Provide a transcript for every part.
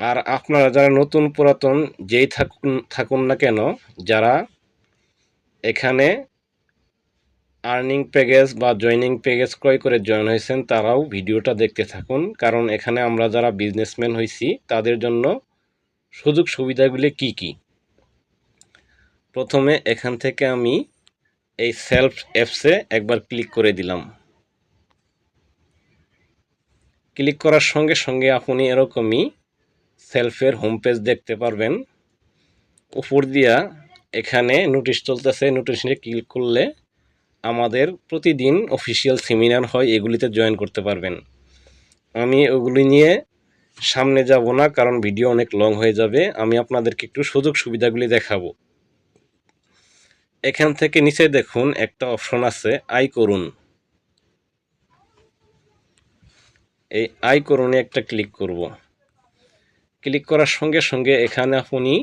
আর আপনারা যারা নতুন পুরাতন যেই থাকুন না কেন, যারা এখানে আর্নিং প্যাকেজ বা জয়নিং প্যাকেজ ক্রয় করে জয়েন হয়েছেন তারাও ভিডিওটা দেখতে থাকুন, কারণ এখানে আমরা যারা বিজনেসম্যান হয়েছি তাদের জন্য সুযোগ সুবিধাগুলি কি কি। প্রথমে এখান থেকে আমি এই সেলফ অ্যাপসে একবার ক্লিক করে দিলাম। ক্লিক করার সঙ্গে সঙ্গে আপনি এরকমই সেলফের হোম পেজ দেখতে পারবেন। উপর দিয়া এখানে নোটিশ চলতেছে, নোটিশে ক্লিক করলে আমাদের প্রতিদিন অফিসিয়াল সেমিনার হয়, এগুলিতে জয়েন করতে পারবেন। আমি ওগুলি নিয়ে সামনে যাব না, কারণ ভিডিও অনেক লং হয়ে যাবে। আমি আপনাদেরকে একটু সুযোগ সুবিধাগুলি দেখাবো। এখান থেকে নিচে দেখুন একটা অপশন আছে আয় করুন। এই আয় করুনে একটা ক্লিক করব। ক্লিক করার সঙ্গে সঙ্গে এখানে আপনি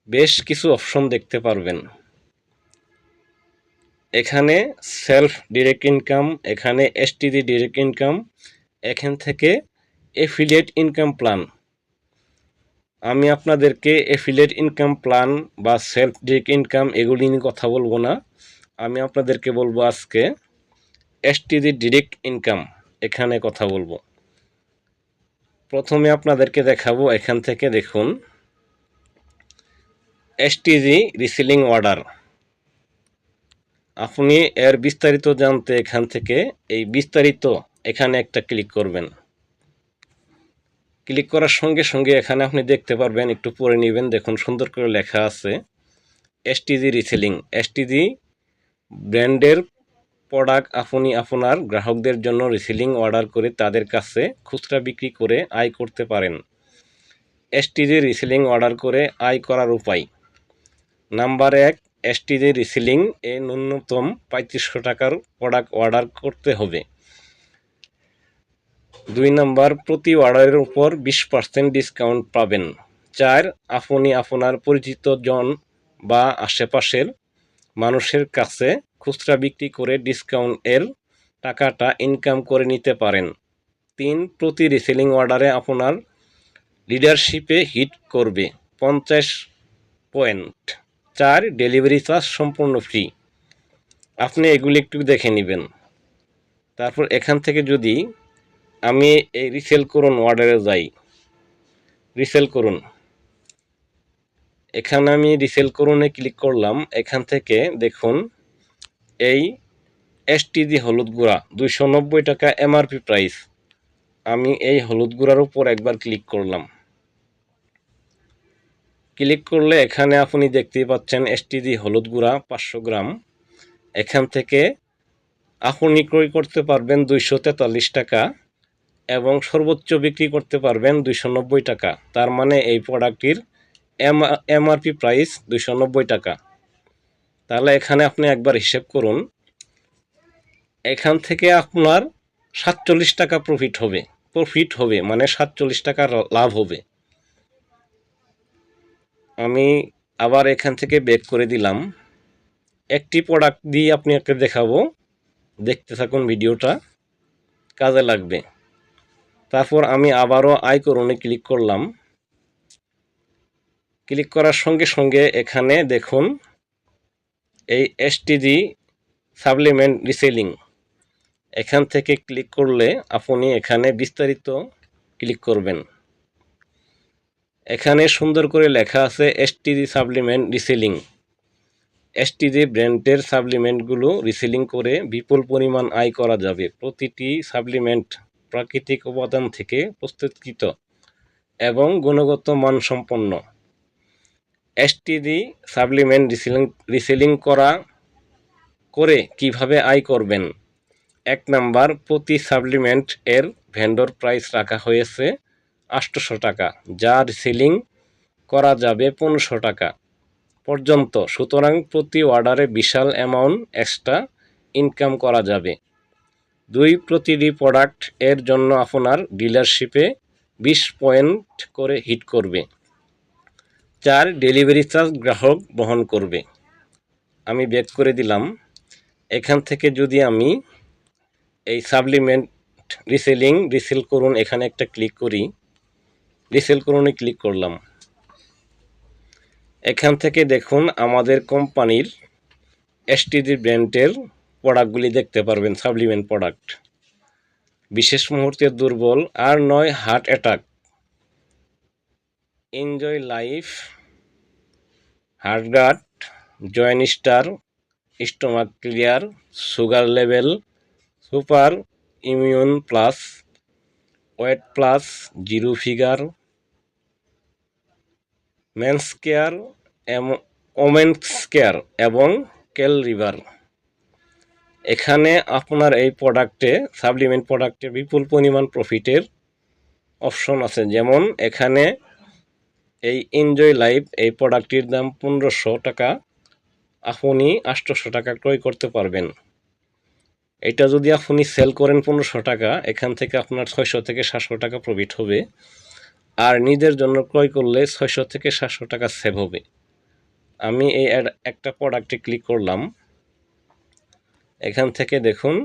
বেশ কিছু অপশন দেখতে পারবেন। এখানে সেলফ ডিরেক্ট ইনকাম, এখানে এসটিডি ডিরেক্ট ইনকাম, এখান থেকে এফিলিয়েট ইনকাম প্ল্যান। আমি আপনাদেরকে এফিলিয়েট ইনকাম প্ল্যান বা সেলফ ডিরেক্ট ইনকাম এগুলি নিয়ে কথা বলবো না। আমি আপনাদেরকে বলবো আজকে এসটিডি ডিরেক্ট ইনকাম, এখানে কথা বলবো। প্রথমে আপনাদেরকে দেখাবো, এখান থেকে দেখুন এসটিজি রিসেলিং অর্ডার। আপনি এর বিস্তারিত জানতে এখান থেকে এই বিস্তারিত এখানে একটা ক্লিক করবেন। ক্লিক করার সঙ্গে সঙ্গে এখানে আপনি দেখতে পারবেন, একটু পড়ে নেবেন, দেখুন সুন্দর করে লেখা আছে এসটিজি রিসেলিং। এসটিজি ব্র্যান্ডের প্রোডাক্ট আপনি আপনার গ্রাহকদের জন্য রিসেলিং অর্ডার করে তাদের কাছে খুচরা বিক্রি করে আয় করতে পারেন। এসটিজি রিসেলিং অর্ডার করে আয় করার উপায়: নাম্বার 1, এসটিজি রিসেলিং এ ন্যূনতম 3500 টাকার প্রোডাক্ট অর্ডার করতে হবে। 2 নাম্বার, প্রতি অর্ডারের উপর 20% ডিসকাউন্ট পাবেন। 4, আপনি আপনার পরিচিত জন বা আশেপাশের মানুষের কাছে খুচরা বিক্রি করে ডিসকাউন্ট এর টাকাটা ইনকাম করে নিতে পারেন। 3, প্রতি রিসেলিং অর্ডারে আপনার লিডারশিপে হিট করবে 50 পয়েন্ট। 4, ডেলিভারি চার্জ সম্পূর্ণ ফ্রি। আপনি এগুলি একটু দেখে নেবেন। তারপর এখান থেকে যদি আমি এই রিসেল করুন অর্ডারে যাই, রিসেল করুন, এখানে আমি রিসেল করুনে ক্লিক করলাম। এখান থেকে দেখুন এই এসটিজি হলুদ গুঁড়া 290 টাকা এমআরপি প্রাইস। আমি এই হলুদ গুঁড়ার উপর একবার ক্লিক করলাম। ক্লিক করলে এখানে আপনি দেখতেই পাচ্ছেন এসটিজি হলুদ গুঁড়া 500 গ্রাম। এখান থেকে আপনি ক্রয় করতে পারবেন 243 টাকা এবং সর্বোচ্চ বিক্রি করতে পারবেন 290 টাকা। তার মানে এই প্রোডাক্টটির এমআরপি প্রাইস 290 টাকা। তাহলে এখানে আপনি একবার হিসেব করুন, এখান থেকে আপনার 47 টাকা প্রফিট হবে, মানে 47 টাকা লাভ হবে। আমি আবার এখান থেকে ব্যাক করে দিলাম। একটি প্রোডাক্ট দিয়ে আপনাকে দেখাবো, দেখতে থাকুন, ভিডিওটা কাজে লাগবে। তারপর আমি আবারও আয় করুনে ক্লিক করলাম। ক্লিক করার সঙ্গে সঙ্গে এখানে দেখুন এই এসটিজি সাপ্লিমেন্ট রিসেলিং, এখান থেকে ক্লিক করলে আপনি এখানে বিস্তারিত ক্লিক করবেন। এখানে সুন্দর করে লেখা আছে এসটিজি সাপ্লিমেন্ট রিসেলিং। এসটিজি ব্র্যান্ডের সাপ্লিমেন্টগুলো রিসেলিং করে বিপুল পরিমাণ আয় করা যাবে। প্রতিটি সাপ্লিমেন্ট প্রাকৃতিক উপাদান থেকে প্রস্তুতকৃত এবং গুণগত মানসম্পন্ন। এসটিজি সাপ্লিমেন্ট রিসেলিং করে কিভাবে আয় করবেন? 1 নাম্বার, প্রতি সাপ্লিমেন্ট এর ভেন্ডর প্রাইস রাখা হয়েছে 800 টাকা, যা রিসেলিং করা যাবে 1500 টাকা পর্যন্ত। সুতরাং প্রতি অর্ডারে বিশাল অ্যামাউন্ট এক্সট্রা ইনকাম করা যাবে। 2, প্রতিটি প্রোডাক্ট এর জন্য আপনার ডিলারশিপে 20 পয়েন্ট করে হিট করবে। 4, ডেলিভারি চার্জ গ্রাহক বহন করবে। আমি ব্যাক করে দিলাম। এখান থেকে যদি আমি এই সাপ্লিমেন্ট রিসেল করুন এখানে একটা ক্লিক করি, রিসেল করণে ক্লিক করলাম। এখান থেকে দেখুন আমাদের কোম্পানির এসটিজি ব্র্যান্ডের প্রোডাক্টগুলি দেখতে পারবেন, সাপ্লিমেন্ট প্রোডাক্ট। বিশেষ মুহূর্তের দুর্বল, আর নয় heart attack, enjoy life, heartguard, joint star, stomach clear, sugar level, super immune plus, weight plus, zero figure, men's care, women's care এবং কেল রিভার। এখানে আপনার এই প্রোডাক্টে, সাপ্লিমেন্ট প্রোডাক্টে বিপুল পরিমাণ প্রফিটের অপশন আছে। যেমন এখানে এই এনজয় লাইফ এই প্রোডাক্টটির দাম 1500 টাকা, আপনি 800 টাকা ক্রয় করতে পারবেন। এটা যদি আপনি সেল করেন 1500 টাকা, এখান থেকে আপনার 600 থেকে 700 টাকা প্রফিট হবে। আর নিজের জন্য ক্রয় করলে 600 থেকে 700 টাকা সেভ হবে। আমি এই একটা প্রোডাক্টে ক্লিক করলাম। এখান থেকে দেখুন,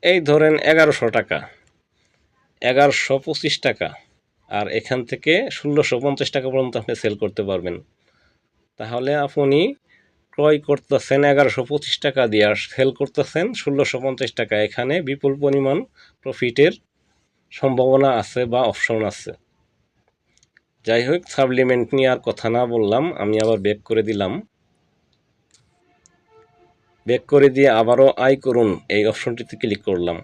এই ধরেন 1100 টাকা, 1125 টাকা, আর এখান থেকে 1650 টাকা পর্যন্ত আপনি সেল করতে পারবেন। তাহলে আপনি ক্রয় করতেছেন 1125 টাকা দিয়ে, আর সেল করতেছেন 1650 টাকা। এখানে বিপুল পরিমাণ প্রফিটের সম্ভাবনা আছে বা অপশন আছে। যাই হোক, সাপ্লিমেন্ট নিয়ে আর কথা না বললাম, আমি আবার ব্যাক করে দিলাম। ব্যাক করে দিয়ে আবারও আয় করুন এই অপশনটিতে ক্লিক করলাম।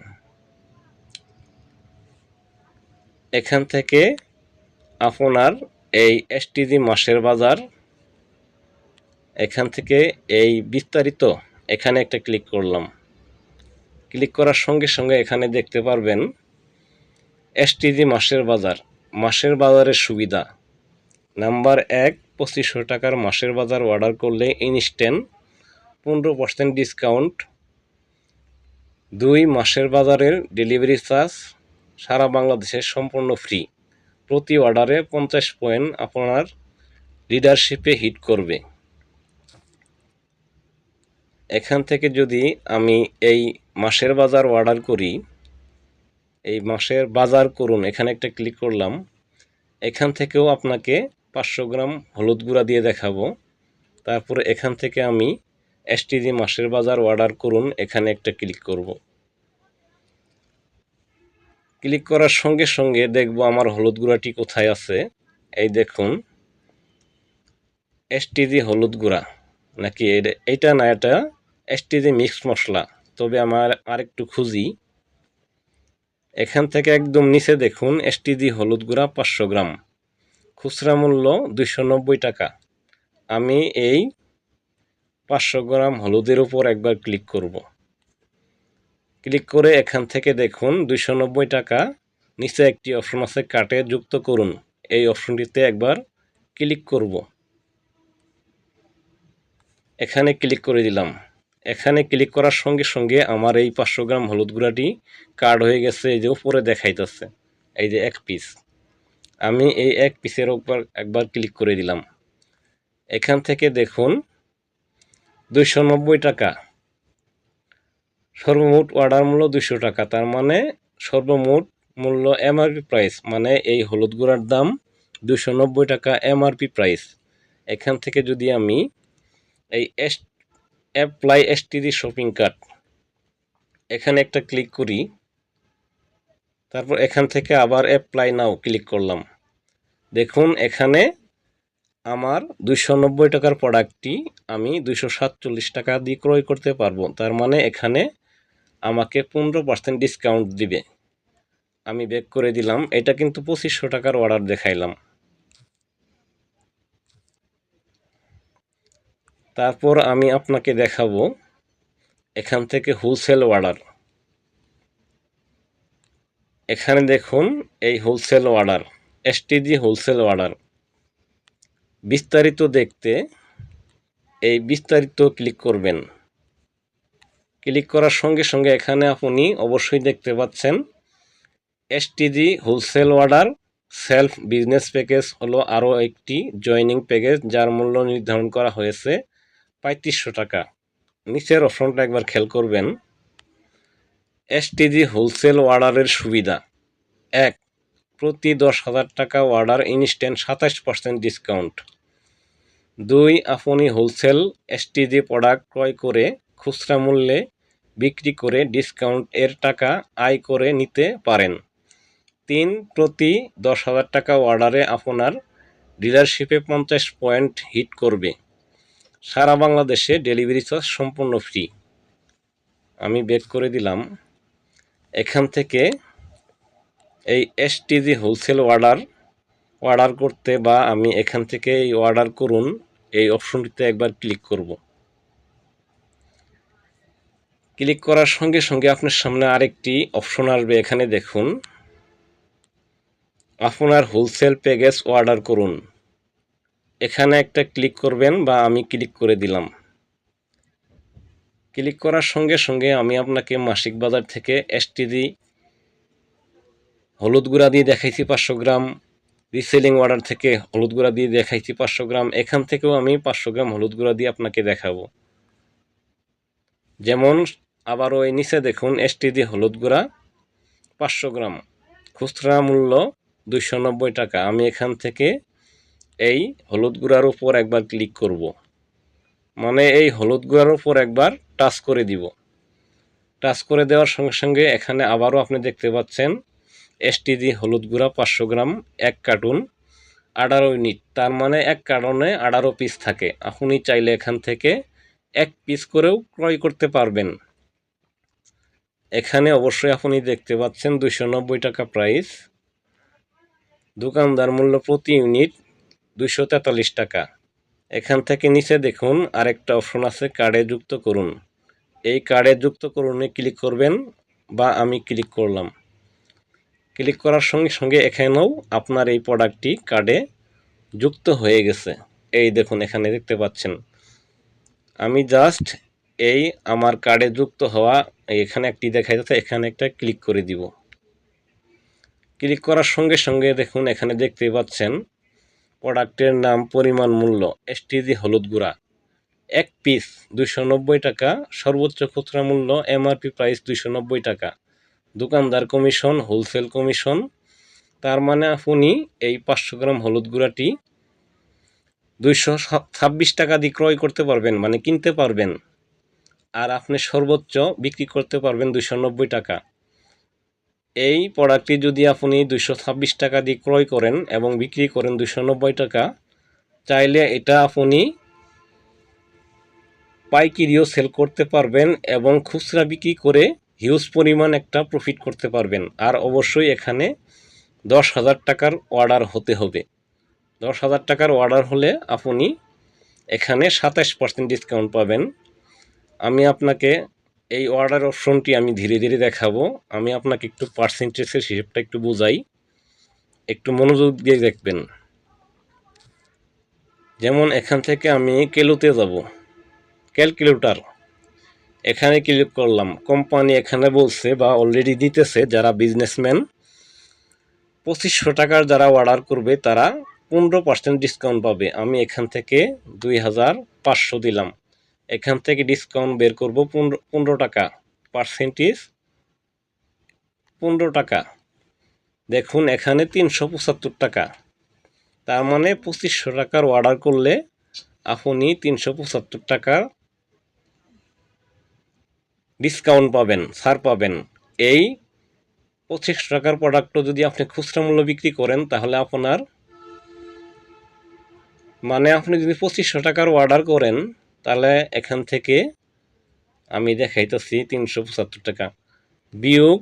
এখান থেকে আপনার এই এসটিজি মাসের বাজার, এখান থেকে এই বিস্তারিত, এখানে একটা ক্লিক করলাম। ক্লিক করার সঙ্গে সঙ্গে এখানে দেখতে পারবেন এসটিজি মাসের বাজার, মাসের বাজারের সুবিধা। নাম্বার 1, 2500 টাকার মাসের বাজার অর্ডার করলে ইনস্ট্যান্ট 15% ডিসকাউন্ট। 2, মাসের বাজারের ডেলিভারি চার্জ সারা বাংলাদেশে সম্পূর্ণ ফ্রি। প্রতি অর্ডারে 50 পয়েন্ট আপনার লিডারশিপে হিট করবে। এখান থেকে যদি আমি এই মাসের বাজার অর্ডার করি, এই মাসের বাজার করুন, এখানে একটা ক্লিক করলাম। এখান থেকেও আপনাকে 500 গ্রাম হলুদ গুঁড়া দিয়ে দেখাবো। তারপরে এখান থেকে আমি এসটিজি মাসের বাজার অর্ডার করুন, এখানে একটা ক্লিক করব। ক্লিক করার সঙ্গে সঙ্গে দেখব আমার হলুদ গুঁড়াটি কোথায় আছে। এই দেখুন, এসটিজি হলুদ গুঁড়া, নাকি এটা না, এটা এসটিজি মিক্স মশলা। তবে আমার আরেকটু খুঁজি। এখান থেকে একদম নিচে দেখুন এসটিজি হলুদ গুঁড়া 500 গ্রাম, খুচরা মূল্য 290 টাকা। আমি এই 500 গ্রাম হলুদের উপর একবার ক্লিক করব। ক্লিক করে এখান থেকে দেখুন 290 টাকা, নিচে একটি অপশন আছে কার্টে যুক্ত করুন, এই অপশনটিতে একবার ক্লিক করব। এখানে ক্লিক করে দিলাম। এখানে ক্লিক করার সঙ্গে সঙ্গে আমার এই 500 গ্রাম হলুদ গুঁড়াটি কার্ড হয়ে গেছে। এই যে উপরে দেখাইতেছে, এই যে 1 পিস। আমি এই 1 পিসের উপর একবার ক্লিক করে দিলাম। এখান থেকে দেখুন 290 টাকা, সর্বমোট অর্ডার মূল্য 200 টাকা। তার মানে সর্বমোট মূল্য এমআরপি প্রাইস, মানে এই হলুদ গুঁড়ার দাম 290 টাকা এমআরপি প্রাইস। এখান থেকে যদি আমি এই অ্যাপ্লাই এসটিজি শপিং কার্ট, এখানে একটা ক্লিক করি, তারপর এখান থেকে আবার অ্যাপ্লাই নাও ক্লিক করলাম। দেখুন এখানে আমার 290 টাকার প্রোডাক্টটি আমি 247 টাকা দিয়ে ক্রয় করতে পারবো। তার মানে এখানে আমাকে 15% ডিসকাউন্ট দিবে। আমি ব্যাক করে দিলাম। এটা কিন্তু 2500 টাকার অর্ডার দেখাইলাম। তারপর আমি আপনাকে দেখাবো এখান থেকে হোলসেল অর্ডার। এখানে দেখুন এই wholesale order, STG wholesale order. বিস্তারিত দেখতে এই বিস্তারিত ক্লিক করবেন। ক্লিক করার সঙ্গে সঙ্গে এখানে আপনি অবশ্যই দেখতে পাচ্ছেন STG wholesale order self business package হলো আরও একটি জয়নিং প্যাকেজ, যার মূল্য নির্ধারণ করা হয়েছে 3500 টাকা। নিচের অপশনটা একবার খেয়াল করবেন। এসটিজি হোলসেল অর্ডারের সুবিধা: 1, প্রতি 10,000 টাকা অর্ডার ইনস্ট্যান্ট 27% ডিসকাউন্ট। 2 আপনি হোলসেল এসটিজি প্রোডাক্ট ক্রয় করে খুচরা মূল্যে বিক্রি করে ডিসকাউন্ট এর টাকা আয় করে নিতে পারেন। 3 প্রতি 10,000 টাকা অর্ডারে আপনার ডিলারশিপে 50 পয়েন্ট হিট করবে। সারা বাংলাদেশে ডেলিভারি চার্জ সম্পূর্ণ ফ্রি। আমি বেক করে দিলাম। এখান থেকে এই এসটিজি হোলসেল অর্ডার করতে বা আমি এখান থেকে এই অর্ডার করুন এই অপশনটিতে একবার ক্লিক করব। ক্লিক করার সঙ্গে সঙ্গে আপনার সামনে আরেকটি অপশন আসবে। এখানে দেখুন আপনার হোলসেল প্যাকেজ অর্ডার করুন। এখানে একটা ক্লিক করবেন বা আমি ক্লিক করে দিলাম। ক্লিক করার সঙ্গে সঙ্গে আমি আপনাকে মাসিক বাজার থেকে এসটিজি হলুদ গুঁড়া দিয়ে দেখাইছি 500 গ্রাম, রিসেলিং অর্ডার থেকে হলুদ গুঁড়া দিয়ে দেখাইছি 500 গ্রাম। এখান থেকেও আমি 500 গ্রাম হলুদ গুঁড়া দিয়ে আপনাকে দেখাবো। যেমন আবার ওই নিচে দেখুন এসটিজি হলুদ গুঁড়া 500 গ্রাম, খুচরা মূল্য 290 টাকা। আমি এখান থেকে এই হলুদ গুঁড়ার উপর একবার ক্লিক করব, মানে এই হলুদ গুঁড়ার উপর একবার টাচ করে দিব। টাচ করে দেওয়ার সঙ্গে সঙ্গে এখানে আবারও আপনি দেখতে পাচ্ছেন এসটিজি হলুদ গুঁড়া 500 গ্রাম 1 কার্টুন 18 ইউনিট, তার মানে 1 কার্টনে 18 পিস থাকে। আপনি চাইলে এখান থেকে 1 পিস করেও ক্রয় করতে পারবেন। এখানে অবশ্যই আপনি দেখতে পাচ্ছেন 290 টাকা প্রাইস, দোকানদার মূল্য প্রতি ইউনিট 243 টাকা। এখান থেকে নিচে দেখুন আরেকটা অপশন আছে কার্ডে যুক্ত করুন। এই কার্ডে যুক্ত করুনে ক্লিক করবেন বা আমি ক্লিক করলাম। ক্লিক করার সঙ্গে সঙ্গে এখানেও আপনার এই প্রোডাক্টটি কার্ডে যুক্ত হয়ে গেছে। এই দেখুন এখানে দেখতে পাচ্ছেন। আমি জাস্ট এই আমার কার্ডে যুক্ত হওয়া এখানে একটি দেখা যাচ্ছে, এখানে একটা ক্লিক করে দিব। ক্লিক করার সঙ্গে সঙ্গে দেখুন এখানে দেখতে পাচ্ছেন প্রোডাক্টের নাম, পরিমাণ, মূল্য এসটিজি হলুদ গুঁড়া 1 পিস 290 টাকা, সর্বোচ্চ খুচরা মূল্য এমআরপি প্রাইস 290 টাকা, দোকানদার কমিশন, হোলসেল কমিশন। তার মানে আপনি এই 500 গ্রাম হলুদ গুঁড়াটি 226 টাকা দিয়ে ক্রয় করতে পারবেন, মানে কিনতে পারবেন। আর আপনি সর্বোচ্চ বিক্রি করতে পারবেন 290 টাকা। এই প্রোডাক্টটি যদি আপনি 226 টাকা দিয়ে ক্রয় করেন এবং বিক্রি করেন 290 টাকা, চাইলে এটা আপনি পাইকারিও সেল করতে পারবেন এবং খুচরা বিক্রি করে হিউজ পরিমাণ একটা প্রফিট করতে পারবেন। আর অবশ্যই এখানে 10,000 টাকার অর্ডার হতে হবে। 10,000 টাকার অর্ডার হলে আপনি এখানে 27% ডিসকাউন্ট পাবেন। আমি আপনাকে এই অর্ডার অপশনটি আমি ধীরে ধীরে দেখাবো। আমি আপনাকে একটু পার্সেন্টেজের হিসেবটা একটু বোঝাই, একটু মনোযোগ দিয়ে দেখবেন। যেমন এখান থেকে আমি কিলোতে যাব, ক্যালকুলেটর এখানে ক্লিক করলাম। কোম্পানি এখানে বলছে বা অলরেডি দিতেছে যারা বিজনেসম্যান 2500 টাকার যারা অর্ডার করবে তারা 15% ডিসকাউন্ট পাবে। আমি এখান থেকে 2500 দিলাম। এখান থেকে ডিসকাউন্ট বের করব 15 টাকা, পার্সেন্টেজ 15 টাকা। দেখুন এখানে 375 টাকা, তার মানে 2500 টাকার অর্ডার করলে আপনি 375 টাকা ডিসকাউন্ট পাবেন, ছাড় পাবেন। এই 2500 টাকার প্রোডাক্টও যদি আপনি খুচরা মূল্য বিক্রি করেন তাহলে আপনার মানে আপনি যদি 2500 টাকার অর্ডার করেন তাহলে এখান থেকে আমি দেখাইতেছি 375 টাকা বিয়োগ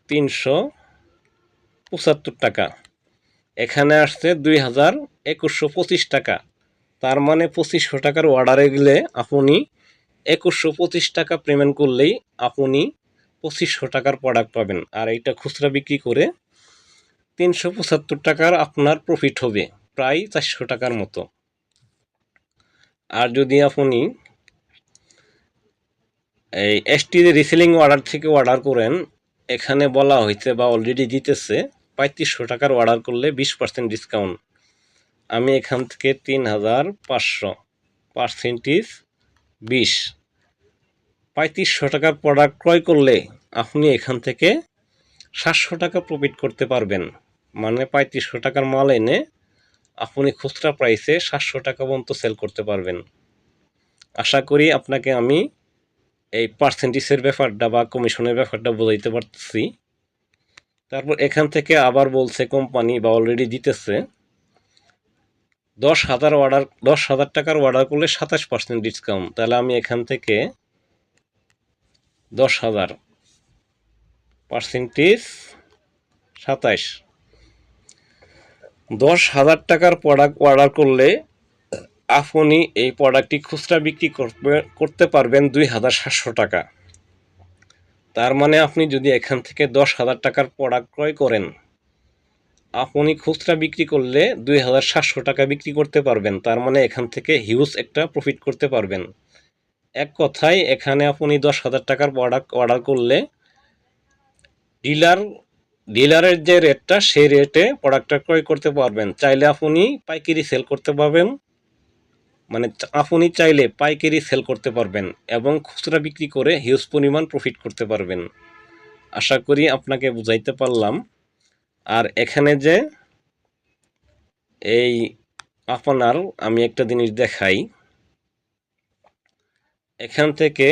375 টাকা, এখানে আসছে 2,2125 টাকা। তার মানে 2500 টাকার অর্ডারে গেলে আপনি 2125 টাকা পেমেন্ট করলেই আপনি 2500 টাকার প্রোডাক্ট পাবেন। আর এইটা খুচরা বিক্রি করে 375 টাকার আপনার প্রফিট হবে, প্রায় 400 টাকার মতো। আর যদি আপনি এই এসটিজি রিসেলিং অর্ডার থেকে অর্ডার করেন, এখানে বলা হয়েছে বা অলরেডি দিতেছে 3500 টাকার অর্ডার করলে 20% ডিসকাউন্ট। আমি এখান থেকে 3,500, পার্সেন্টেজ 20, 3500 টাকার প্রোডাক্ট ক্রয় করলে আপনি এখান থেকে 700 টাকা প্রফিট করতে পারবেন। মানে 3500 টাকার মাল এনে আপনি খুচরা প্রাইসে 700 টাকা পর্যন্ত সেল করতে পারবেন। আশা করি আপনাকে আমি এই পার্সেন্টেজের ব্যাপারটা বা কমিশনের ব্যাপারটা বোঝাইতে পারতেছি। তারপর এখান থেকে আবার বলছে কোম্পানি বা অলরেডি দিতেছে 10,000 টাকার অর্ডার করলে 27% ডিসকাউন্ট। তাহলে আমি এখান থেকে 10,000 পার্সেন্টেজ 27, 10,000 টাকার প্রোডাক্ট অর্ডার করলে আপনি এই প্রোডাক্টটি খুচরা বিক্রি করতে পারবেন 2,700 টাকা। তার মানে আপনি যদি এখান থেকে 10,000 টাকার প্রোডাক্ট ক্রয় করেন, আপনি খুচরা বিক্রি করলে 2,700 টাকা বিক্রি করতে পারবেন। তার মানে এখান থেকে হিউজ একটা প্রফিট করতে পারবেন। এক কথায় এখানে আপনি 10,000 টাকার প্রোডাক্ট অর্ডার করলে ডিলারের যে রেটটা সেই রেটে প্রোডাক্টটা ক্রয় করতে পারবেন। চাইলে আপনি পাইকারি সেল করতে পারবেন, মানে আপনি চাইলে পাইকারি সেল করতে পারবেন এবং খুচরা বিক্রি করে হিউজ পরিমাণ প্রফিট করতে পারবেন। আশা করি আপনাকে বুঝাইতে পারলাম। আর এখানে যে এই আপনার আমি একটা জিনিস দেখাই, এখান থেকে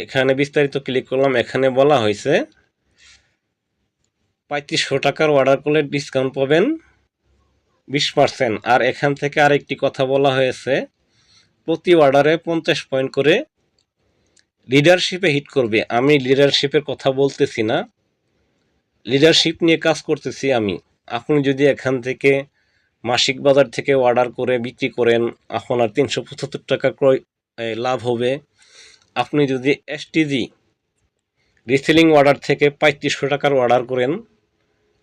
এখানে বিস্তারিত ক্লিক করলাম। এখানে বলা হয়েছে 3500 টাকার অর্ডার করলে ডিসকাউন্ট পাবেন 20%। আর এখান থেকে আরেকটি কথা বলা হয়েছে, প্রতি অর্ডারে 50 পয়েন্ট করে লিডারশিপে হিট করবে। আমি লিডারশিপের কথা বলতেছি না, লিডারশিপ নিয়ে কাজ করতেছি আমি। আপনি যদি এখান থেকে মাসিক বাজার থেকে অর্ডার করে বিক্রি করেন, আপনার 375 টাকা ক্রয় লাভ হবে। আপনি যদি এসটিজি রিসেলিং অর্ডার থেকে 3500 টাকার অর্ডার করেন,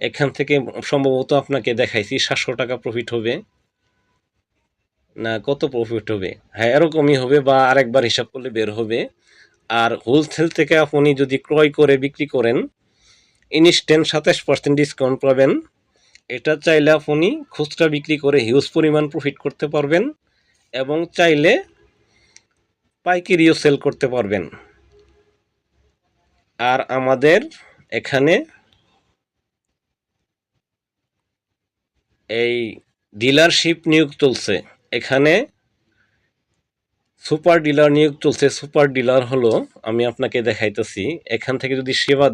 এখান থেকে সম্ভবত আপনাকে দেখাইছি 700 টাকা প্রফিট হবে না, কত প্রফিট হবে, হ্যাঁ এরকমই হবে বা আরেকবার হিসাব করলে বের হবে। আর হোলসেল থেকে আপনি যদি ক্রয় করে বিক্রি করেন, ইনস্ট্যান্ট 27% ডিসকাউন্ট পাবেন। এটা চাইলে আপনি খুচরা বিক্রি করে হিউজ পরিমাণ প্রফিট করতে পারবেন এবং চাইলে পাইকারিও সেল করতে পারবেন। আর আমাদের এখানে এই ডিলারশিপ নিয়োগ চলছে, এখানে সুপার ডিলার নিয়োগ চলছে। সুপার ডিলার হলো, আমি আপনাকে দেখাইতেছি, এখান থেকে যদি সেবা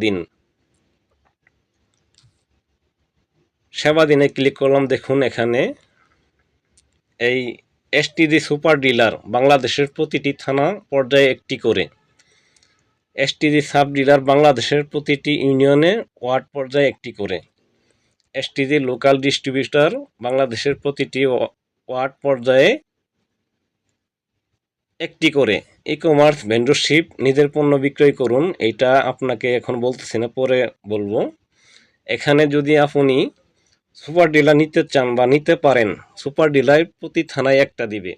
দিনে ক্লিক করলাম, দেখুন এখানে এই এসটিজি সুপার ডিলার বাংলাদেশের প্রতিটি থানা পর্যায়ে একটি করে, এসটিজি সাব ডিলার বাংলাদেশের প্রতিটি ইউনিয়নে ওয়ার্ড পর্যায়ে একটি করে, এসটিজি লোকাল ডিস্ট্রিবিউটর বাংলাদেশের প্রতিটি ওয়ার্ড পর্যায়ে একটি করে। ই কমার্স ভেন্ডরশিপ, নিজের পণ্য বিক্রয় করুন। এইটা আপনাকে এখন বলতেছি না, পরে বলবো। এখানে যদি আপনি সুপার ডিলার নিতে চান বা নিতে পারেন, সুপার ডিলার প্রতি থানায় একটা দিবে।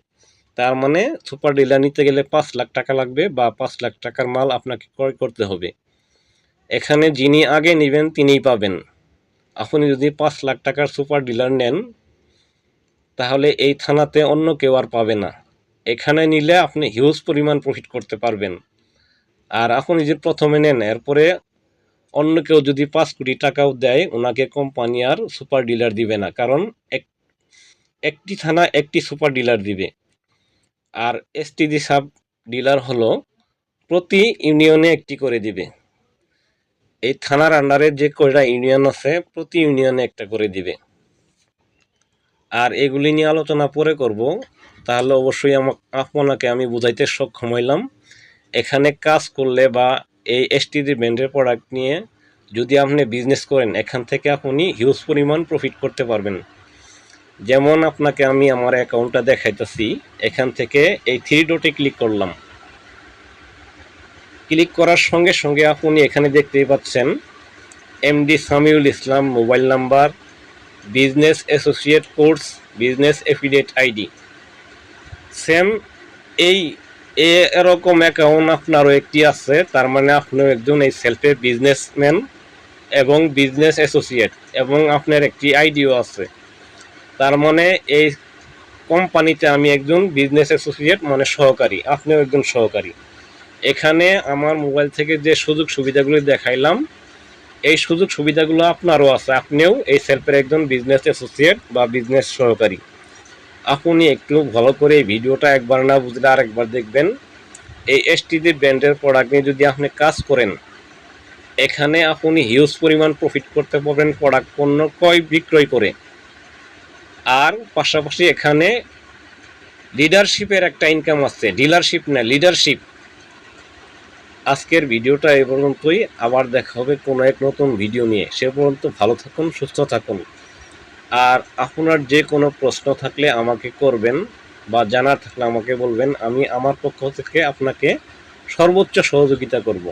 তার মানে সুপার ডিলার নিতে গেলে 5 লাখ টাকা লাগবে বা 5 লাখ টাকার মাল আপনাকে ক্রয় করতে হবে। এখানে যিনি আগে নেবেন তিনিই পাবেন। আপনি যদি 5 লাখ টাকার সুপার ডিলার নেন, তাহলে এই থানাতে অন্য কেউ আর পাবে না। এখানে নিলে আপনি হিউজ পরিমাণ প্রফিট করতে পারবেন। আর আপনি যে প্রথমে নেন, এরপরে অন্য কেউ যদি 5 কোটি টাকাও দেয়, ওনাকে কোম্পানি আর সুপার ডিলার দিবে না, কারণ একটি থানা একটি সুপার ডিলার দিবে। আর এসটিজি সাব ডিলার হলো প্রতি ইউনিয়নে একটি করে দিবে। এই থানার আন্ডারে যে কয়টা ইউনিয়ন আছে, প্রতি ইউনিয়নে একটা করে দিবে। আর এগুলি নিয়ে আলোচনা পরে করব, তাহলে অবশ্যই আপনাকে আমি বুঝাইতে সক্ষম হইলাম। এখানে কাজ করলে বা এই এসটিজি ব্র্যান্ডের প্রোডাক্ট নিয়ে যদি আপনি বিজনেস করেন, এখান থেকে আপনি হিউজ পরিমাণ প্রফিট করতে পারবেন। যেমন আপনাকে আমি আমার অ্যাকাউন্টটা দেখাইতেছি, এখান থেকে এই 3 ডটে ক্লিক করলাম। ক্লিক করার সঙ্গে সঙ্গে আপনি এখানে দেখতেই পাচ্ছেন MD Samiul Islam mobile number, business associate course, business affiliate ID. Same এই এরকম অ্যাকাউন্ট আপনারও একটি আছে, তার মানে আপনিও একজন এই সেলফে বিজনেসম্যান এবং বিজনেস অ্যাসোসিয়েট, এবং আপনার একটি আইডিও আছে। তার মানে এই কোম্পানিতে আমি একজন বিজনেস অ্যাসোসিয়েট, মানে সহকারী, আপনিও একজন সহকারী। এখানে আমার মোবাইল থেকে যে সুযোগ সুবিধাগুলি দেখাইলাম, এই সুযোগ সুবিধাগুলো আপনারও আছে, আপনিও এই সেলফের একজন বিজনেস অ্যাসোসিয়েট বা বিজনেস সহকারী। আপনি একটু ভালো করে এই ভিডিওটা একবার না বুঝলে আরেকবার দেখবেন। এই এসটিডি ব্র্যান্ডের প্রোডাক্ট নিয়ে যদি আপনি কাজ করেন, এখানে আপনি হিউজ পরিমাণ প্রফিট করতে পারবেন প্রোডাক্ট পণ্য ক্রয় বিক্রয় করে। আর পাশাপাশি এখানে লিডারশিপের একটা ইনকাম আছে, ডিলারশিপ না, লিডারশিপ। আজকের ভিডিওটা এই পর্যন্তই, আবার দেখা হবে কোনো এক নতুন ভিডিও নিয়ে। সে পর্যন্ত ভালো থাকুন, সুস্থ থাকুন। আর আপনার যে কোনো প্রশ্ন থাকলে আমাকে করবেন বা জানার থাকলে আমাকে বলবেন, আমি আমার পক্ষ থেকে আপনাকে সর্বোচ্চ সহযোগিতা করব।